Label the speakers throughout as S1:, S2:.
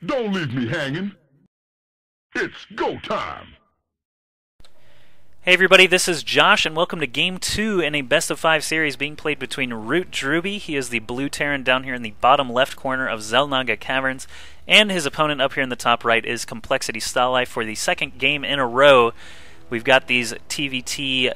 S1: Don't leave me hanging. It's go time.
S2: Hey everybody, this is Josh, and welcome to Game 2 in a best-of-5 series being played between drewbie, he is the blue Terran down here in the bottom left corner of Xel'Naga Caverns, and his opponent up here in the top right is Complexity Stalife. For the second game in a row, we've got these TVT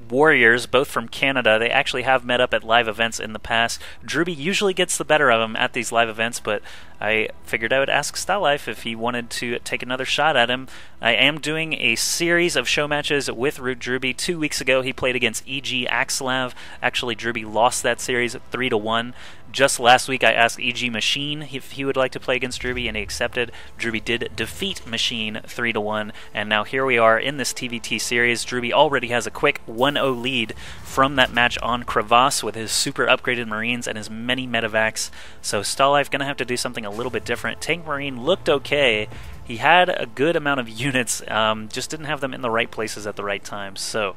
S2: warriors, both from Canada. They actually have met up at live events in the past. drewbie usually gets the better of him at these live events, but I figured I would ask Stalife if he wanted to take another shot at him. I am doing a series of show matches with drewbie. 2 weeks ago, he played against EG Axelav. Actually, drewbie lost that series 3-1. Just last week, I asked EG Machine if he would like to play against drewbie, and he accepted. drewbie did defeat Machine 3-1, and now here we are in this TVT series. drewbie already has a quick 1-0 lead from that match on Crevasse with his super upgraded Marines and his many medevacs. So Stalife going to have to do something a little bit different. Tank Marine looked okay. He had a good amount of units, just didn't have them in the right places at the right time. So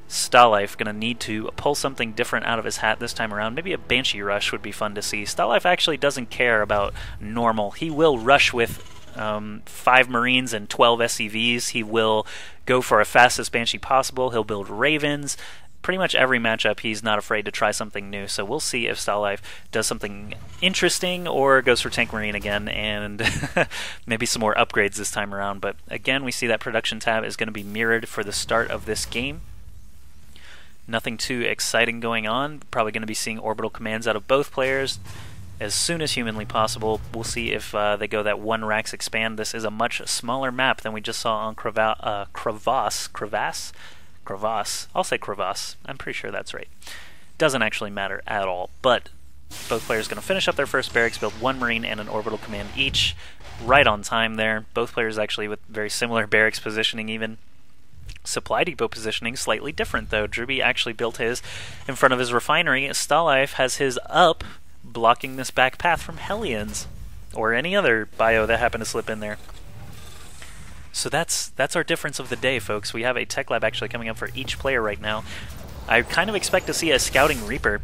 S2: Stalife going to need to pull something different out of his hat this time around. Maybe a Banshee Rush would be fun to see. Stalife actually doesn't care about normal. He will rush with 5 Marines and 12 SCVs. He will go for a fastest Banshee possible. He'll build Ravens. Pretty much every matchup he's not afraid to try something new, so we'll see if Stalife does something interesting or goes for Tank Marine again and maybe some more upgrades this time around. But again, we see that production tab is going to be mirrored for the start of this game. Nothing too exciting going on. Probably going to be seeing orbital commands out of both players as soon as humanly possible. We'll see if they go that 1 Rax expand. This is a much smaller map than we just saw on Crevasse. I'll say Crevasse. I'm pretty sure that's right. Doesn't actually matter at all. But both players going to finish up their first barracks, build 1 Marine and an orbital command each. Right on time there. Both players actually with very similar barracks positioning even. Supply depot positioning slightly different though. drewbie actually built his in front of his refinery. Stalife has his up, blocking this back path from Hellions or any other bio that happened to slip in there. So that's our difference of the day, folks. We have a tech lab actually coming up for each player right now. I kind of expect to see a Scouting Reaper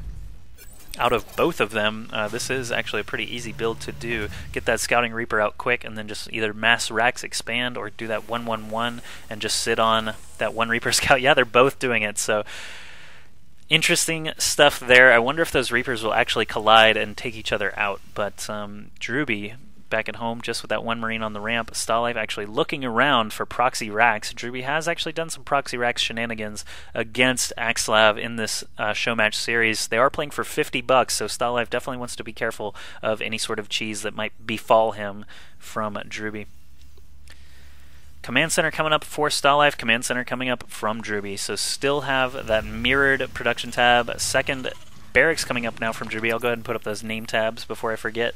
S2: out of both of them. This is actually a pretty easy build to do. Get that Scouting Reaper out quick and then just either mass Rax expand or do that 1-1-1 and just sit on that 1 Reaper Scout. Yeah, they're both doing it, so interesting stuff there. I wonder if those Reapers will actually collide and take each other out, but drewbie back at home just with that 1 Marine on the ramp. Stalife actually looking around for proxy Rax. drewbie has actually done some proxy Rax shenanigans against Axelav in this show match series. They are playing for $50, so Stalife definitely wants to be careful of any sort of cheese that might befall him from drewbie. Command Center coming up for Stalife, Command Center coming up from drewbie. So still have that mirrored production tab. Second barracks coming up now from drewbie. I'll go ahead and put up those name tabs before I forget.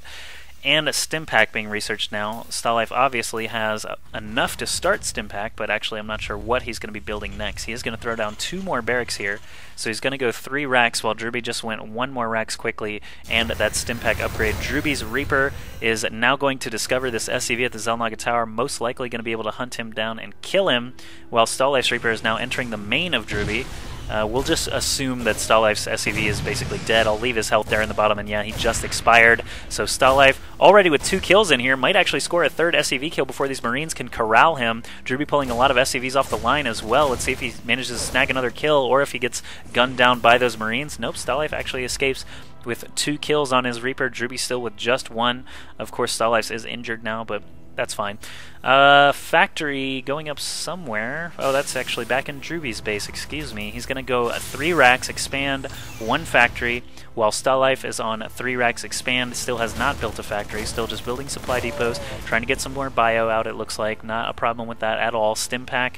S2: And a Stimpack being researched now. Stalife obviously has enough to start Stimpack, but actually I'm not sure what he's going to be building next. He is going to throw down 2 more barracks here, so he's going to go 3 Rax while drewbie just went 1 more Rax quickly, and that Stimpack upgrade. drewbie's Reaper is now going to discover this SCV at the Xel'Naga Tower, most likely going to be able to hunt him down and kill him, while Stalife's Reaper is now entering the main of drewbie. We'll just assume that Stalife's SCV is basically dead. I'll leave his health there in the bottom, and yeah, he just expired. So Stalife, already with 2 kills in here, might actually score a 3rd SCV kill before these Marines can corral him. drewbie pulling a lot of SCVs off the line as well. Let's see if he manages to snag another kill, or if he gets gunned down by those Marines. Nope, Stalife actually escapes with 2 kills on his Reaper. drewbie still with just 1. Of course, Stalife is injured now, but that's fine. Factory going up somewhere. Oh, that's actually back in drewbie's base, excuse me. He's going to go 3 Rax, expand 1 factory, while Stalife is on 3 Rax, expand, still has not built a factory, still just building supply depots, trying to get some more bio out, it looks like. Not a problem with that at all. Stimpack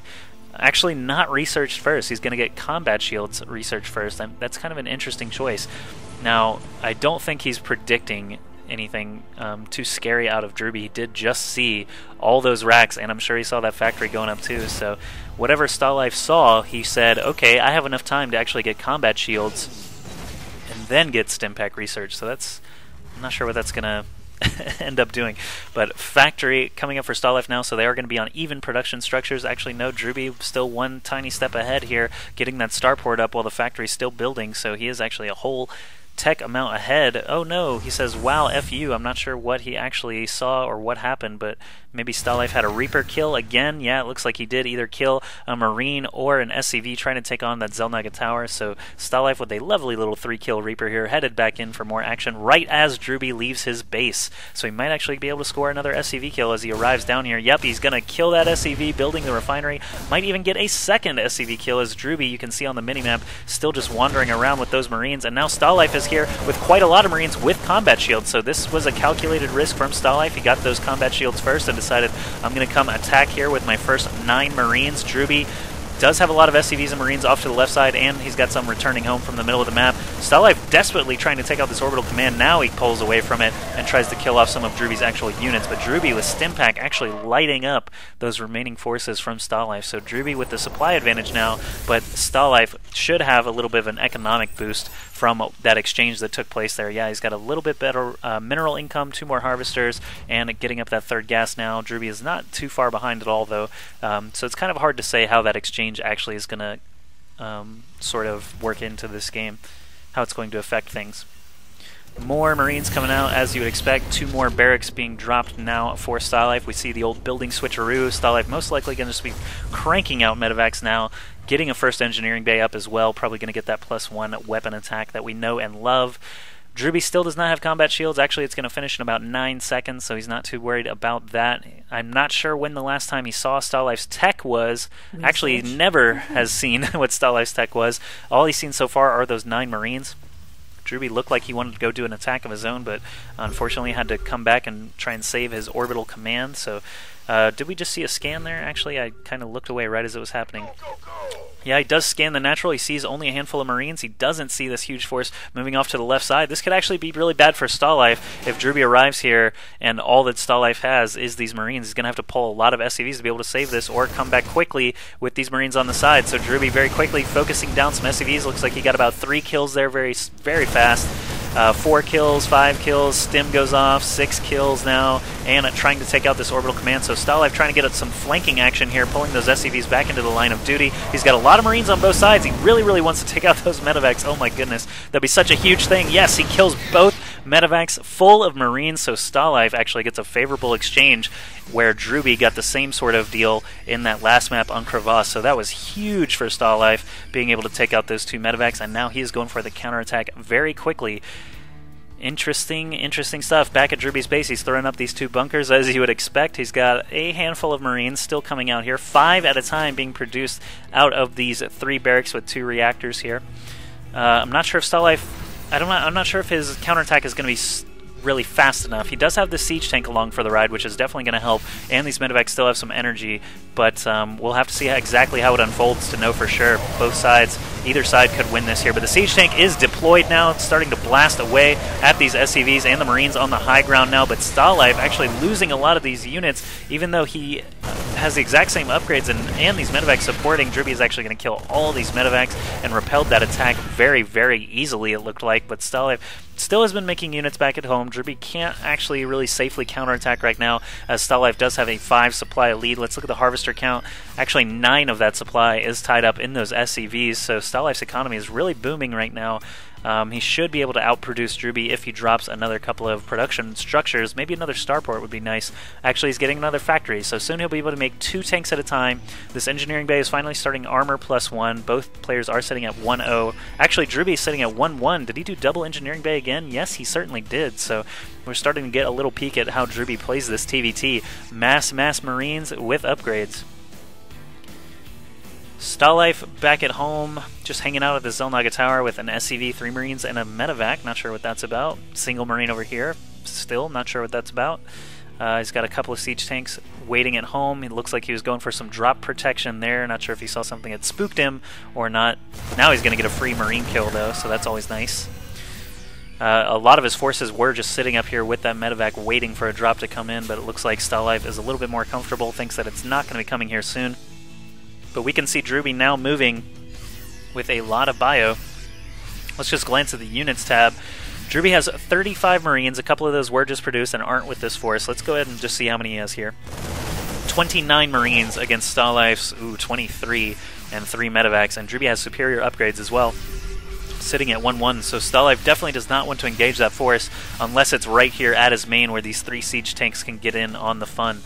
S2: actually not researched first. He's going to get combat shields researched first. That's kind of an interesting choice. Now, I don't think he's predicting anything too scary out of drewbie. He did just see all those Rax, and I'm sure he saw that factory going up too. So whatever Stalife saw, he said, okay, I have enough time to actually get combat shields and then get Stimpack research. So that's, I'm not sure what that's going to end up doing. But factory coming up for Stalife now, so they are going to be on even production structures. Actually, no, drewbie still 1 tiny step ahead here, getting that starport up while the factory's still building, so he is actually a whole tech amount ahead. Oh no, he says, wow, F you. I'm not sure what he actually saw or what happened, but maybe Stalife had a Reaper kill again. Yeah, it looks like he did either kill a Marine or an SCV trying to take on that Xel'Naga Tower. So Stalife with a lovely little 3-kill Reaper here, headed back in for more action right as drewbie leaves his base. So he might actually be able to score another SCV kill as he arrives down here. Yep, he's going to kill that SCV, building the refinery. Might even get a second SCV kill as drewbie, you can see on the minimap, still just wandering around with those Marines. And now Stalife is here with quite a lot of Marines with combat shields. So this was a calculated risk from Stalife. He got those combat shields first and decided, I'm going to come attack here with my first 9 Marines. Drewbie does have a lot of SCVs and Marines off to the left side, and he's got some returning home from the middle of the map. Stalife desperately trying to take out this orbital command. Now he pulls away from it and tries to kill off some of drewbie's actual units, but drewbie with Stimpack actually lighting up those remaining forces from Stalife. So drewbie with the supply advantage now, but Stalife should have a little bit of an economic boost from that exchange that took place there. Yeah, he's got a little bit better mineral income, 2 more harvesters, and getting up that 3rd gas now. Drewbie is not too far behind at all, though, so it's kind of hard to say how that exchange actually is going to sort of work into this game, how it's going to affect things. More Marines coming out, as you would expect. 2 more barracks being dropped now for Stalife. We see the old building switcheroo. Stalife most likely going to just be cranking out medevacs now, getting a first engineering bay up as well. Probably going to get that +1 weapon attack that we know and love. Drewbie still does not have combat shields. Actually, it's going to finish in about 9 seconds, so he's not too worried about that. I'm not sure when the last time he saw Stalife's tech was. Actually, he never has seen what Stalife's tech was. All he's seen so far are those 9 Marines. Drewbie looked like he wanted to go do an attack of his own, but unfortunately had to come back and try and save his orbital command. So, did we just see a scan there? Actually, I kind of looked away right as it was happening. Yeah, he does scan the natural. He sees only a handful of Marines. He doesn't see this huge force moving off to the left side. This could actually be really bad for Stalife if drewbie arrives here and all that Stalife has is these Marines. He's going to have to pull a lot of SCVs to be able to save this, or come back quickly with these Marines on the side. So drewbie very quickly focusing down some SCVs. Looks like he got about 3 kills there very fast. 4 kills, 5 kills, stim goes off, 6 kills now, and trying to take out this orbital command. So Stalife trying to get some flanking action here, pulling those SCVs back into the line of duty. He's got a lot of Marines on both sides. He really, really wants to take out those medevacs. Oh my goodness, that'd be such a huge thing. Yes, he kills both medevacs full of Marines, so Stalife actually gets a favorable exchange where drewbie got the same sort of deal in that last map on Crevasse. So that was huge for Stalife, being able to take out those 2 medevacs, and now he is going for the counterattack very quickly. Interesting stuff. Back at drewbie's base, he's throwing up these 2 bunkers as you would expect. He's got a handful of Marines still coming out here, 5 at a time being produced out of these 3 barracks with 2 reactors here. I'm not sure if Stalife, I'm not sure if his counterattack is going to be really fast enough. He does have the siege tank along for the ride, which is definitely going to help, and these medevacs still have some energy, but we'll have to see exactly how it unfolds to know for sure. Both sides, either side could win this here, but the siege tank is deployed now. It's starting to blast away at these SCVs and the Marines on the high ground now, but Stalife actually losing a lot of these units, even though he has the exact same upgrades and these medevacs supporting. Drewbie is actually going to kill all these medevacs and repelled that attack very, very easily, it looked like, but Stalife still has been making units back at home. Drewbie can't actually really safely counterattack right now, as Stalife does have a 5 supply lead. Let's look at the harvester count. Actually, 9 of that supply is tied up in those SCVs, so Stalife's economy is really booming right now. He should be able to outproduce drewbie if he drops another couple of production structures. Maybe another starport would be nice. Actually, he's getting another factory, so soon he'll be able to make 2 tanks at a time. This engineering bay is finally starting armor +1. Both players are sitting at 1-0. Actually, drewbie is sitting at 1-1. Did he do double engineering bay again? Yes, he certainly did. So we're starting to get a little peek at how drewbie plays this TVT. Mass Marines with upgrades. Stalife back at home, just hanging out at the Xel'Naga Tower with an SCV, 3 Marines, and a medevac. Not sure what that's about. Single Marine over here. Still not sure what that's about. He's got a couple of siege tanks waiting at home. It looks like he was going for some drop protection there. Not sure if he saw something that spooked him or not. Now he's going to get a free Marine kill, though, so that's always nice. A lot of his forces were just sitting up here with that medevac waiting for a drop to come in, but it looks like Stalife is a little bit more comfortable, thinks that it's not going to be coming here soon. But we can see drewbie now moving with a lot of bio. Let's just glance at the units tab. Drewbie has 35 Marines. A couple of those were just produced and aren't with this force. Let's go ahead and just see how many he has here. 29 Marines against Stalife's 23 and 3 medevacs, and drewbie has superior upgrades as well. sitting at 1-1, so Stalife definitely does not want to engage that force unless it's right here at his main where these 3 siege tanks can get in on the fun.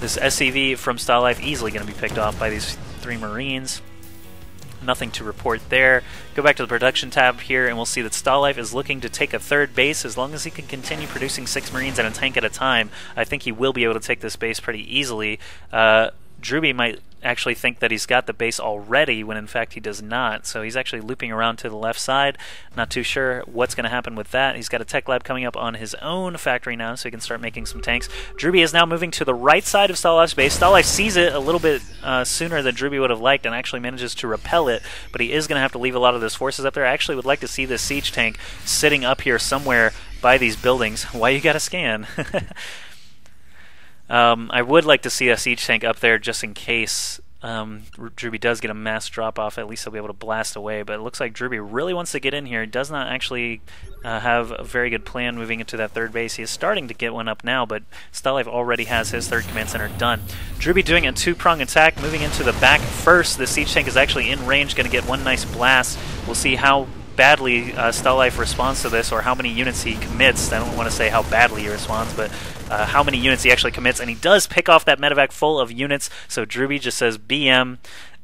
S2: This SCV from Stalife easily going to be picked off by these 3 Marines. Nothing to report there. Go back to the production tab here and we'll see that Stalife is looking to take a 3rd base. As long as he can continue producing 6 Marines and a tank at a time, I think he will be able to take this base pretty easily. Drewbie might actually think that he's got the base already when in fact he does not, so he's actually looping around to the left side. Not too sure what's going to happen with that. He's got a tech lab coming up on his own factory now, so he can start making some tanks. Drewbie is now moving to the right side of Stalife's base. Stalife sees it a little bit sooner than Drewbie would have liked and actually manages to repel it, but he is going to have to leave a lot of those forces up there. I actually would like to see this siege tank sitting up here somewhere by these buildings. Why you gotta scan? I would like to see a siege tank up there just in case Drewbie does get a mass drop-off. At least he'll be able to blast away, but it looks like Drewbie really wants to get in here. He does not actually have a very good plan moving into that 3rd base. He is starting to get one up now, but Stalife already has his 3rd command center done. Drewbie doing a 2-prong attack, moving into the back first. The siege tank is actually in range, going to get one nice blast. We'll see how badly Stalife responds to this, or how many units he commits. I don't want to say how badly he responds, but how many units he actually commits, and he does pick off that medevac full of units, so Drewbie just says BM,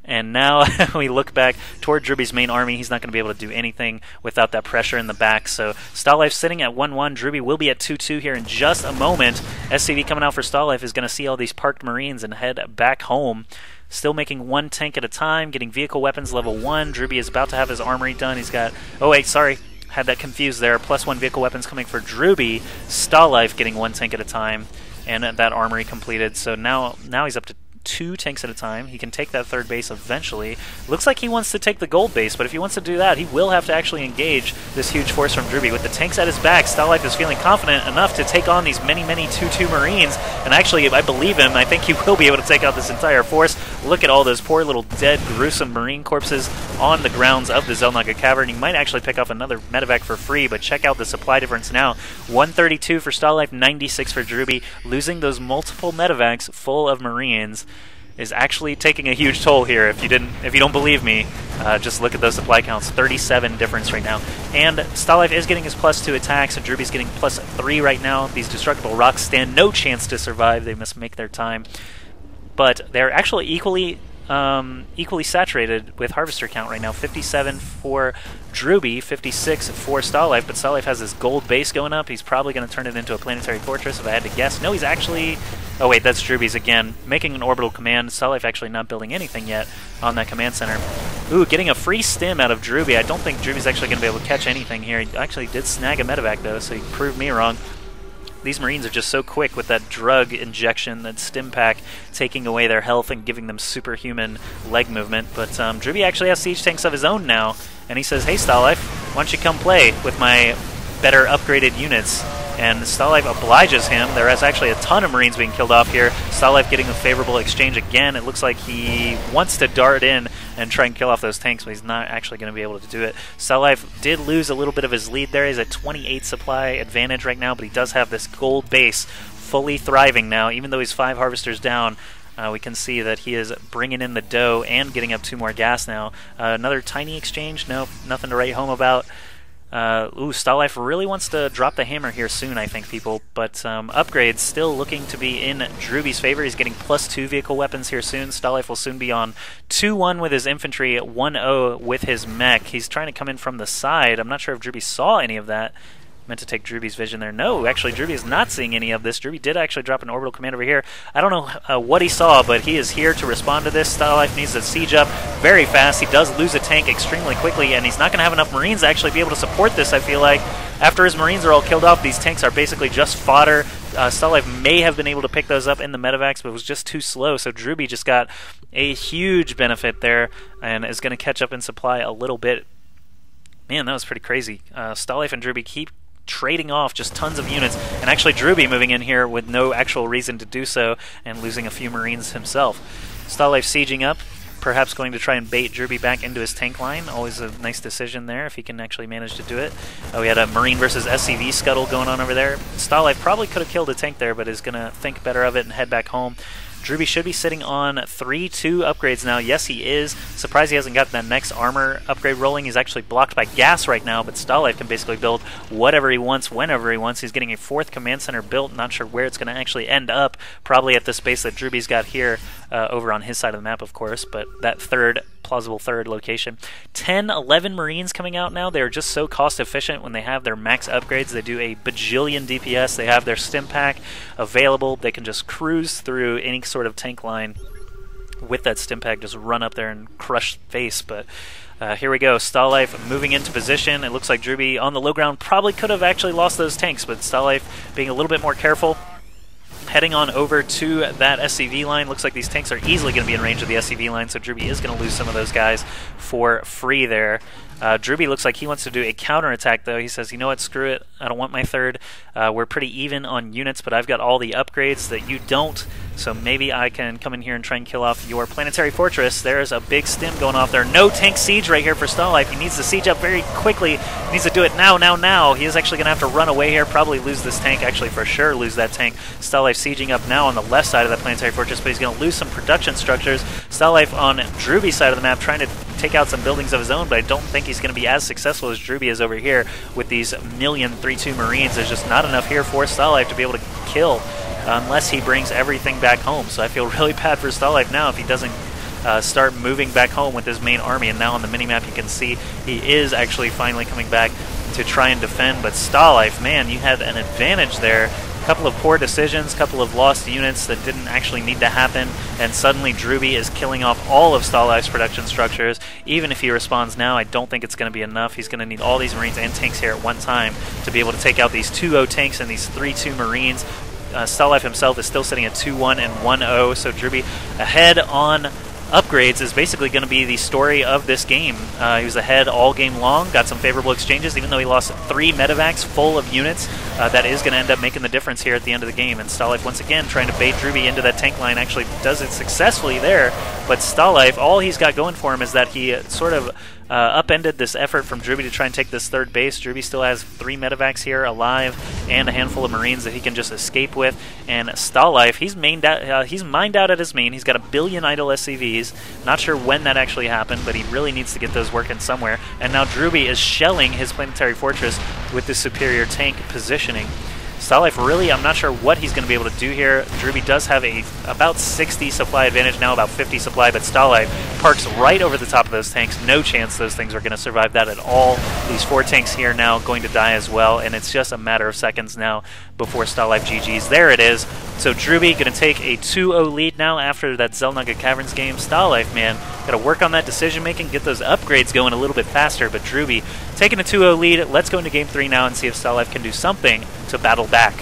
S2: and now we look back toward Drewbie's main army. He's not going to be able to do anything without that pressure in the back, so Stalife sitting at 1-1. Drewbie will be at 2-2 here in just a moment. SCV coming out for Stalife is going to see all these parked Marines and head back home. Still making 1 tank at a time, getting vehicle weapons level 1. Drewbie is about to have his armory done. He's got... Oh wait, sorry. Had that confused there. +1 vehicle weapons coming for Drewbie. Stalife getting 1 tank at a time, and that armory completed. So now he's up to 2 tanks at a time. He can take that 3rd base eventually. Looks like he wants to take the gold base, but if he wants to do that, he will have to actually engage this huge force from Drewbie. With the tanks at his back, Stalife is feeling confident enough to take on these many 2-2 Marines, and actually, I believe him. I think he will be able to take out this entire force. Look at all those poor little dead, gruesome Marine corpses on the grounds of the Xel'Naga Cavern. He might actually pick off another medevac for free, but check out the supply difference now. 132 for Stalife, 96 for Drewbie. Losing those multiple medevacs full of Marines is actually taking a huge toll here. If you don't believe me, just look at those supply counts. 37 difference right now. And Stalife is getting his +2 attacks, and Drewbie's getting +3 right now. These destructible rocks stand no chance to survive. They must make their time. But they're actually equally saturated with harvester count right now. 57 for Drewbie, 56 for Stalife, but Stalife has this gold base going up. He's probably going to turn it into a planetary fortress if I had to guess. No, he's actually... Oh wait, that's Drewbie's again. Making an orbital command. Stalife actually not building anything yet on that command center. Ooh, getting a free stim out of Drewbie. I don't think Drewbie's actually going to be able to catch anything here. He actually did snag a medevac though, so he proved me wrong. These Marines are just so quick with that drug injection, that stim pack, taking away their health and giving them superhuman leg movement. But Drewbie actually has siege tanks of his own now, and he says, hey Stalife, why don't you come play with my better upgraded units? And Stalife obliges him. There is actually a ton of Marines being killed off here. Stalife getting a favorable exchange again. It looks like he wants to dart in and try and kill off those tanks, but he's not actually going to be able to do it. Stalife did lose a little bit of his lead there. He's at 28 supply advantage right now, but he does have this gold base fully thriving now. Even though he's 5 harvesters down, we can see that he is bringing in the dough and getting up 2 more gas now. Another tiny exchange. Nope, nothing to write home about. Stalife really wants to drop the hammer here soon, I think, people. But upgrades still looking to be in Drewbie's favor. He's getting +2 vehicle weapons here soon. Stalife will soon be on 2-1 with his infantry, 1-0 with his mech. He's trying to come in from the side. I'm not sure if Drewbie saw any of that. Meant to take Drewbie's vision there. No, actually, Drewbie is not seeing any of this. Drewbie did actually drop an orbital command over here. I don't know what he saw, but he is here to respond to this. Stalife needs to siege up very fast. He does lose a tank extremely quickly, and he's not going to have enough Marines to actually be able to support this, I feel like. After his Marines are all killed off, these tanks are basically just fodder. Stalife may have been able to pick those up in the medevacs, but it was just too slow, so Drewbie just got a huge benefit there and is going to catch up in supply a little bit. Man, that was pretty crazy. Stalife and Drewbie keep trading off just tons of units, and actually Drewbie moving in here with no actual reason to do so and losing a few Marines himself. Stalife sieging up, perhaps going to try and bait Drewbie back into his tank line. Always a nice decision there if he can actually manage to do it. We had a Marine versus SCV scuttle going on over there. Stalife probably could have killed a tank there, but is going to think better of it and head back home. drewbie should be sitting on 3-2 upgrades now. Yes, he is. Surprised he hasn't got that next armor upgrade rolling. He's actually blocked by gas right now, but Stalife can basically build whatever he wants, whenever he wants. He's getting a 4th command center built. Not sure where it's going to actually end up. Probably at the space that drewbie's got here, over on his side of the map, of course, but that plausible third location. 10, 11 Marines coming out now. They're just so cost efficient when they have their max upgrades. They do a bajillion DPS. They have their stim pack available. They can just cruise through any sort of tank line with that stim pack, just run up there and crush face. But here we go. Stalife moving into position. It looks like drewbie on the low ground probably could have actually lost those tanks, but Stalife being a little bit more careful, heading on over to that SCV line. Looks like these tanks are easily going to be in range of the SCV line, so drewbie is going to lose some of those guys for free there. drewbie looks like he wants to do a counterattack, though. He says, you know what, screw it. I don't want my third. We're pretty even on units, but I've got all the upgrades that you don't, so maybe I can come in here and try and kill off your planetary fortress. There's a big stim going off there. No tank siege right here for Stalife. He needs to siege up very quickly. He needs to do it now, now, now. He is actually going to have to run away here, probably lose this tank, actually for sure lose that tank. Stalife sieging up now on the left side of that planetary fortress, but he's going to lose some production structures. Stalife on drewbie's side of the map trying to take out some buildings of his own, but I don't think he's going to be as successful as drewbie is over here with these 3-2 Marines. There's just not enough here for Stalife to be able to kill unless he brings everything back home. So I feel really bad for Stalife now if he doesn't start moving back home with his main army. And now on the minimap you can see he is actually finally coming back to try and defend. But Stalife, man, you had an advantage there. Couple of poor decisions, couple of lost units that didn't actually need to happen, and suddenly drewbie is killing off all of Stalife's production structures. Even if he responds now, I don't think it's going to be enough. He's going to need all these Marines and tanks here at one time to be able to take out these 2-0 tanks and these 3-2 Marines. Stalife himself is still sitting at 2-1 and 1-0, so drewbie ahead on upgrades is basically going to be the story of this game. He was ahead all game long, got some favorable exchanges, even though he lost 3 medevacs full of units. That is going to end up making the difference here at the end of the game. And Stalife, once again, trying to bait drewbie into that tank line, actually does it successfully there. But Stalife, all he's got going for him is that he sort of upended this effort from drewbie to try and take this third base. Drewbie still has 3 medevacs here alive and a handful of Marines that he can just escape with. And Stalife, he's mined out at his main. He's got 1 billion idle SCVs. Not sure when that actually happened, but he really needs to get those working somewhere. And now drewbie is shelling his planetary fortress with this superior tank positioning. Stalife, really, I'm not sure what he's going to be able to do here. drewbie does have about 60 supply advantage now, about 50 supply, but Stalife parks right over the top of those tanks. No chance those things are going to survive that at all. These 4 tanks here now going to die as well, and it's just a matter of seconds now before Stalife GG's. There it is. So drewbie going to take a 2-0 lead now after that Xel'Naga Caverns game. Stalife, man, got to work on that decision making, get those upgrades going a little bit faster, but drewbie taking a 2-0 lead. Let's go into game 3 now and see if Stalife can do something to battle back.